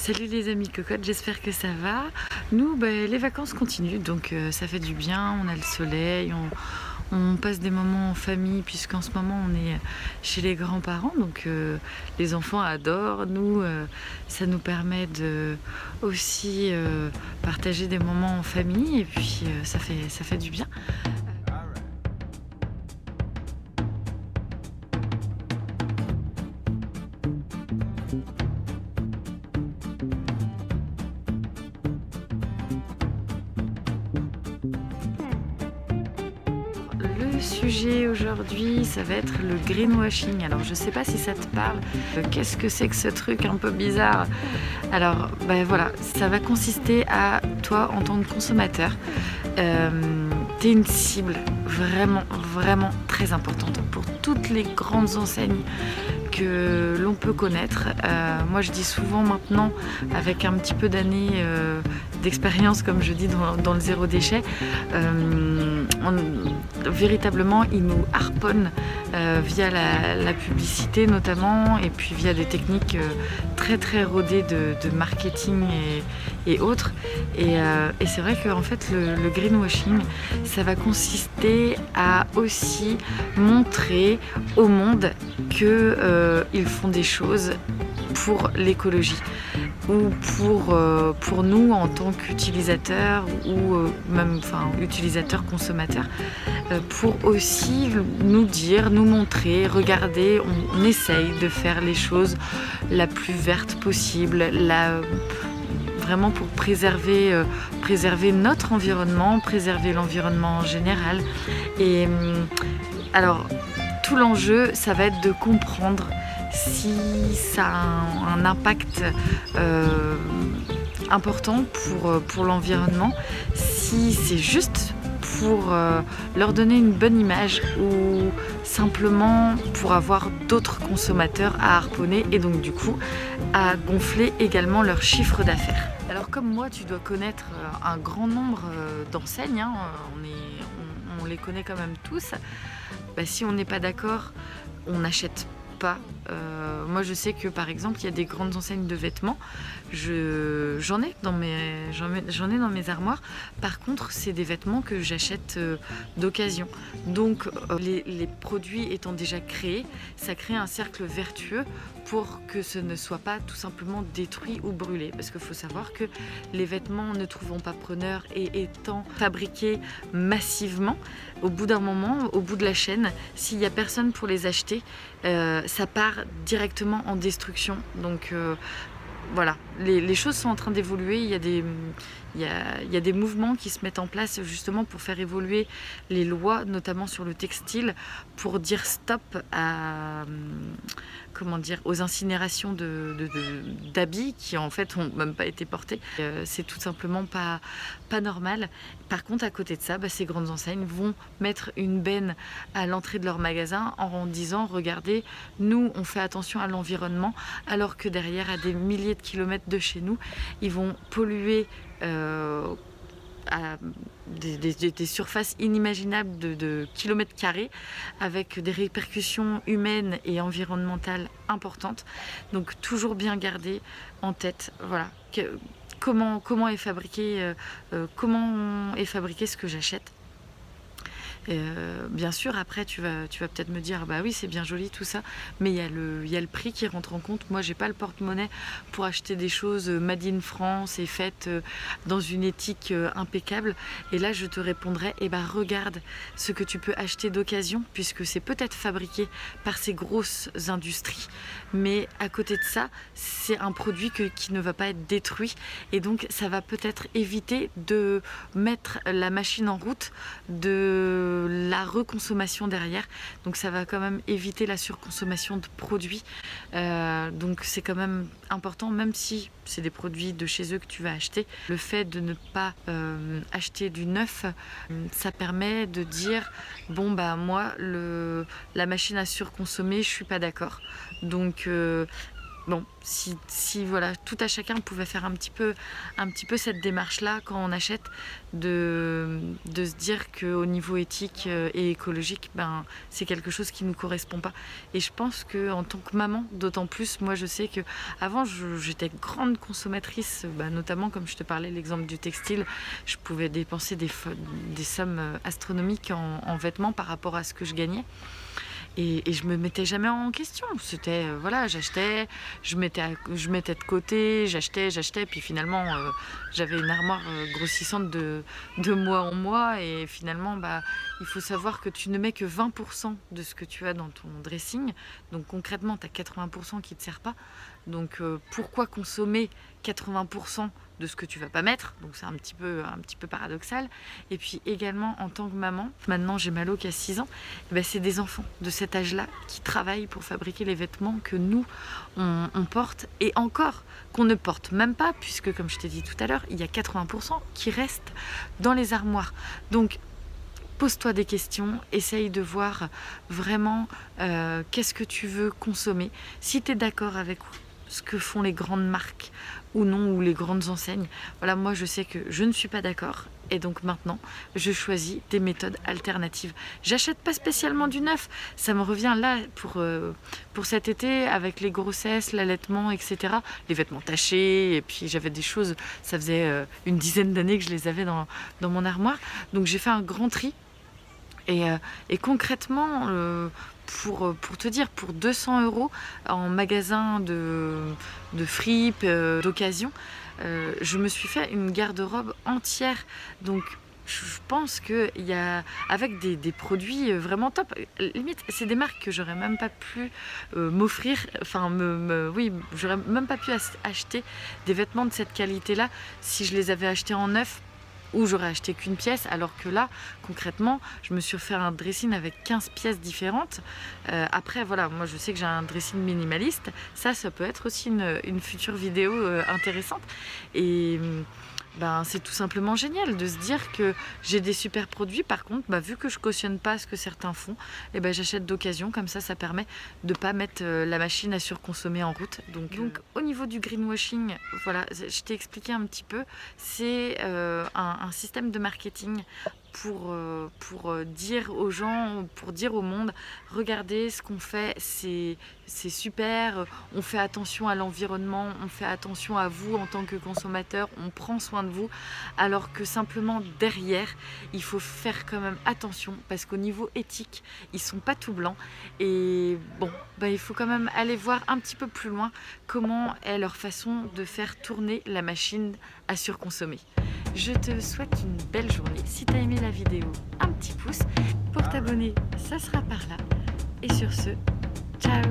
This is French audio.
Salut les amis cocottes, j'espère que ça va. Nous, les vacances continuent, donc ça fait du bien, on a le soleil, on passe des moments en famille, puisqu'en ce moment on est chez les grands-parents, donc les enfants adorent. Nous, ça nous permet de aussi partager des moments en famille, et puis ça fait du bien. Le sujet aujourd'hui, ça va être le greenwashing. Alors je sais pas si ça te parle. Qu'est-ce que c'est que ce truc un peu bizarre? Alors voilà, ça va consister à toi en tant que consommateur. T'es une cible vraiment très importante pour toutes les grandes enseignes que l'on peut connaître. Moi je dis souvent maintenant, avec un petit peu d'années d'expérience, comme je dis dans le zéro déchet, véritablement ils nous harponnent via la publicité notamment, et puis via des techniques très rodées de marketing et autres. Et c'est vrai que en fait le greenwashing, ça va consister à aussi montrer au monde que ils font des choses pour l'écologie, ou pour nous en tant qu'utilisateurs, ou même utilisateurs consommateurs, pour aussi nous dire, nous montrer, regardez, on essaye de faire les choses la plus verte possible, vraiment pour préserver notre environnement, préserver l'environnement en général. Et alors tout l'enjeu, ça va être de comprendre si ça a un impact important pour l'environnement, si c'est juste pour leur donner une bonne image, ou simplement pour avoir d'autres consommateurs à harponner, et donc du coup à gonfler également leur chiffre d'affaires. Alors comme moi, tu dois connaître un grand nombre d'enseignes, hein, on les connaît quand même tous. Si on n'est pas d'accord, on n'achète pas. Moi je sais que par exemple il y a des grandes enseignes de vêtements, j'en ai dans mes armoires. Par contre c'est des vêtements que j'achète d'occasion, donc les produits étant déjà créés, ça crée un cercle vertueux pour que ce ne soit pas tout simplement détruit ou brûlé, parce qu'il faut savoir que les vêtements ne trouvant pas preneur et étant fabriqués massivement, au bout d'un moment, au bout de la chaîne, s'il n'y a personne pour les acheter, ça part directement en destruction. Donc voilà, les choses sont en train d'évoluer. Il y a des mouvements qui se mettent en place justement pour faire évoluer les lois, notamment sur le textile, pour dire stop aux incinérations d'habits qui en fait ont même pas été portés. C'est tout simplement pas normal. Par contre, à côté de ça, ces grandes enseignes vont mettre une benne à l'entrée de leur magasin en disant regardez, nous on fait attention à l'environnement, alors que derrière, à des milliers de kilomètres de chez nous, ils vont polluer à des surfaces inimaginables de kilomètres carrés, avec des répercussions humaines et environnementales importantes. Donc toujours bien garder en tête, voilà, comment est fabriqué ce que j'achète. Bien sûr, après tu vas peut-être me dire oui, c'est bien joli tout ça, mais il y a le prix qui rentre en compte. Moi j'ai pas le porte-monnaie pour acheter des choses made in France et faites dans une éthique impeccable. Et là je te répondrai regarde ce que tu peux acheter d'occasion, puisque c'est peut-être fabriqué par ces grosses industries, mais à côté de ça c'est un produit qui ne va pas être détruit, et donc ça va peut-être éviter de mettre la machine en route de la reconsommation derrière. Donc ça va quand même éviter la surconsommation de produits. Donc c'est quand même important, même si c'est des produits de chez eux que tu vas acheter. Le fait de ne pas acheter du neuf, ça permet de dire moi la machine a surconsommé, je suis pas d'accord. Donc bon, si voilà, tout à chacun pouvait faire un petit peu cette démarche-là quand on achète, de se dire qu'au niveau éthique et écologique, ben, c'est quelque chose qui ne nous correspond pas. Et je pense qu'en tant que maman, d'autant plus, moi je sais que avant j'étais grande consommatrice, notamment comme je te parlais l'exemple du textile, je pouvais dépenser des sommes astronomiques en vêtements par rapport à ce que je gagnais. Et je me mettais jamais en question. C'était, voilà, j'achetais, je mettais de côté, j'achetais, puis finalement, j'avais une armoire grossissante de mois en mois. Et finalement, il faut savoir que tu ne mets que 20% de ce que tu as dans ton dressing. Donc concrètement, tu as 80% qui ne te sert pas. Donc pourquoi consommer 80% de ce que tu vas pas mettre? Donc c'est un petit peu paradoxal. Et puis également en tant que maman, maintenant j'ai Malo qui a 6 ans, c'est des enfants de cet âge-là qui travaillent pour fabriquer les vêtements que nous on porte, et encore qu'on ne porte même pas, puisque comme je t'ai dit tout à l'heure, il y a 80% qui restent dans les armoires. Donc pose-toi des questions, essaye de voir vraiment qu'est-ce que tu veux consommer. Si tu es d'accord avec ce que font les grandes marques ou non, ou les grandes enseignes, voilà, moi je sais que je ne suis pas d'accord, et donc maintenant je choisis des méthodes alternatives. J'achète pas spécialement du neuf, ça me revient là pour cet été avec les grossesses, l'allaitement, etc. Les vêtements tachés, et puis j'avais des choses, ça faisait une dizaine d'années que je les avais dans mon armoire, donc j'ai fait un grand tri. Et concrètement, pour te dire, pour 200 € en magasin de fripe, d'occasion, je me suis fait une garde-robe entière. Donc je pense qu'il y a, avec des produits vraiment top, limite c'est des marques que j'aurais même pas pu m'offrir, enfin oui, j'aurais même pas pu acheter des vêtements de cette qualité-là si je les avais achetés en neuf, où j'aurais acheté qu'une pièce, alors que là, concrètement, je me suis fait un dressing avec 15 pièces différentes. Après, voilà, moi je sais que j'ai un dressing minimaliste, ça peut être aussi une future vidéo intéressante. Et c'est tout simplement génial de se dire que j'ai des super produits. Par contre, vu que je cautionne pas ce que certains font, j'achète d'occasion, comme ça permet de pas mettre la machine à surconsommer en route. Donc au niveau du greenwashing, voilà, je t'ai expliqué un petit peu, c'est un système de marketing pour dire aux gens, pour dire au monde, regardez ce qu'on fait, c'est super, on fait attention à l'environnement, on fait attention à vous en tant que consommateur, on prend soin de vous, alors que simplement derrière, il faut faire quand même attention, parce qu'au niveau éthique, ils sont pas tout blancs, et bon, il faut quand même aller voir un petit peu plus loin comment est leur façon de faire tourner la machine à surconsommer. Je te souhaite une belle journée. Si tu as aimé la vidéo, un petit pouce. Pour t'abonner, ça sera par là. Et sur ce, ciao!